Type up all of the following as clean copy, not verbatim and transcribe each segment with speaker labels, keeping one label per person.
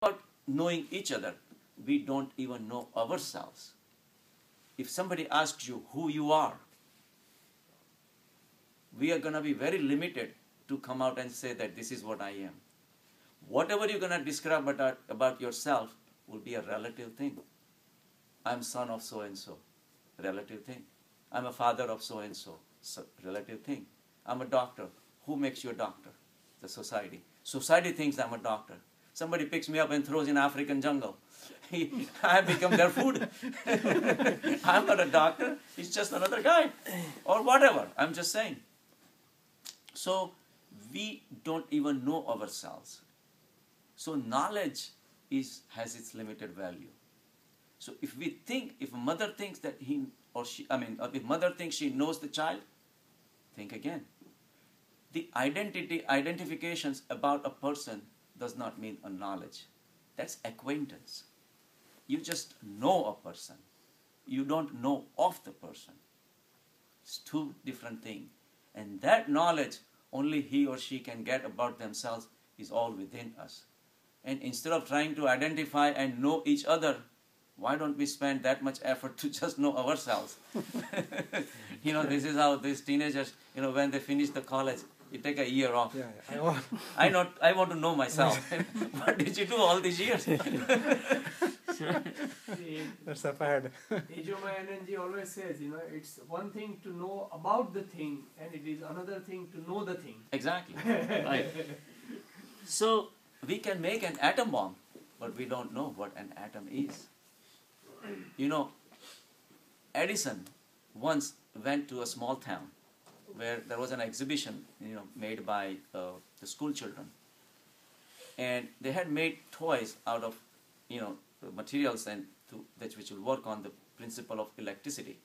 Speaker 1: about knowing each other, we don't even know ourselves. If somebody asks you who you are, we are going to be very limited to come out and say that this is what I am. Whatever you're going to describe about yourself will be a relative thing. I'm son of so-and-so, relative thing. I'm a father of so-and-so, relative thing. I'm a doctor. Who makes you a doctor? The society. Society thinks I'm a doctor. Somebody picks me up and throws in African jungle. I become their food. I'm not a doctor. He's just another guy. Or whatever. I'm just saying. So we don't even know ourselves. So knowledge has its limited value. So if a mother thinks that if mother thinks she knows the child, think again. The identifications about a person does not mean a knowledge. That's acquaintance. You just know a person. You don't know of the person. It's two different things. And that knowledge only he or she can get about themselves is all within us. And instead of trying to identify and know each other, why don't we spend that much effort to just know ourselves? This is how these teenagers, when they finish the college, you take a year off.
Speaker 2: Yeah.
Speaker 1: I want to know myself. What did you do all these years?
Speaker 2: That's a fad.
Speaker 3: Ijoma Anandji always says, it's one thing to know about the thing, and it is another thing to know the thing.
Speaker 1: Exactly. Right. So we can make an atom bomb, but we don't know what an atom is. Edison once went to a small town where there was an exhibition, made by the school children. And they had made toys out of, materials which will work on the principle of electricity.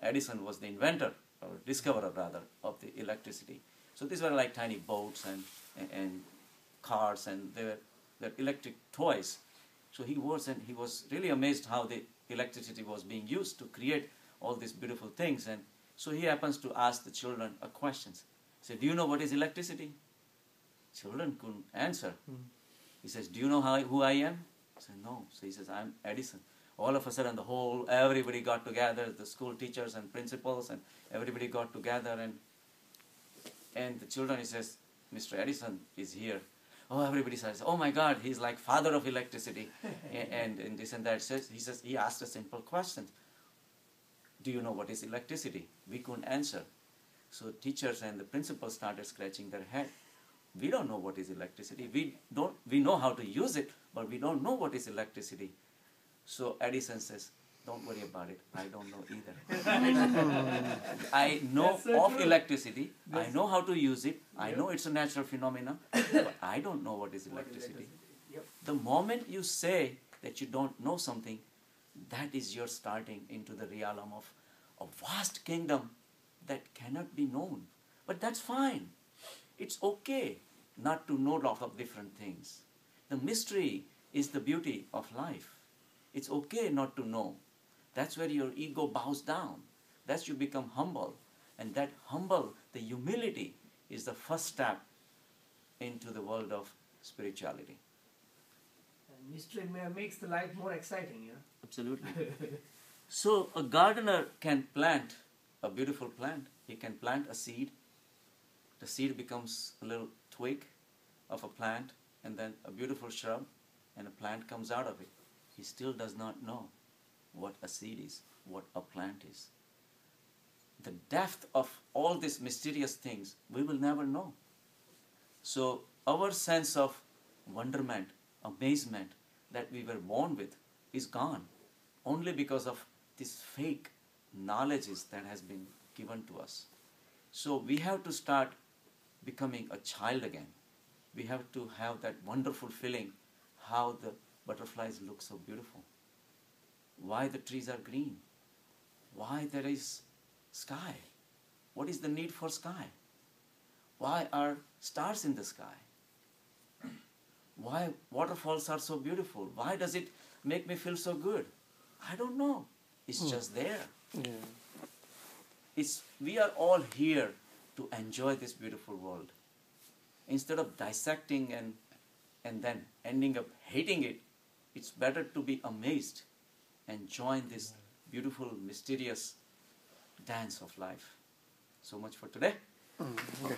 Speaker 1: Edison was the inventor, or discoverer rather, of the electricity. So these were like tiny boats and cars, and they're electric toys. So he was really amazed how the electricity was being used to create all these beautiful things. And so he happens to ask the children a question. He said, do you know what is electricity? Children couldn't answer. He says, do you know who I am? I said, no. So he says, I'm Edison. All of a sudden, everybody got together, the school teachers and principals, and everybody got together, and the children, he says, Mr. Edison is here. Oh, everybody says, oh my God, he's like father of electricity, and this and that. He asked a simple question. Do you know what is electricity? We couldn't answer. So teachers and the principals started scratching their head. We don't know what is electricity. We know how to use it, but we don't know what is electricity. So Edison says, don't worry about it. I don't know either. I know of electricity. I know how to use it. I know it's a natural phenomenon, but I don't know what is electricity.
Speaker 3: Yep.
Speaker 1: The moment you say that you don't know something, that is your starting into the realm of a vast kingdom that cannot be known. But that's fine. It's okay not to know lots of different things. The mystery is the beauty of life. It's okay not to know. That's where your ego bows down. That's you become humble. And that the humility is the first step into the world of spirituality.
Speaker 3: And mystery makes the life more exciting,
Speaker 1: Absolutely. So a gardener can plant a beautiful plant. He can plant a seed. The seed becomes a little twig of a plant, and then a beautiful shrub, and a plant comes out of it. He still does not know what a seed is, what a plant is. The depth of all these mysterious things, we will never know. So our sense of wonderment, amazement that we were born with is gone, only because of this fake knowledge that has been given to us. So we have to start becoming a child again. We have to have that wonderful feeling, how the butterflies look so beautiful, why the trees are green, why there is sky, what is the need for sky, why are stars in the sky, why waterfalls are so beautiful, why does it make me feel so good? I don't know. It's just there.
Speaker 2: Yeah.
Speaker 1: We are all here to enjoy this beautiful world. Instead of dissecting and then ending up hating it, it's better to be amazed and join this beautiful, mysterious dance of life. So much for today.
Speaker 2: Okay.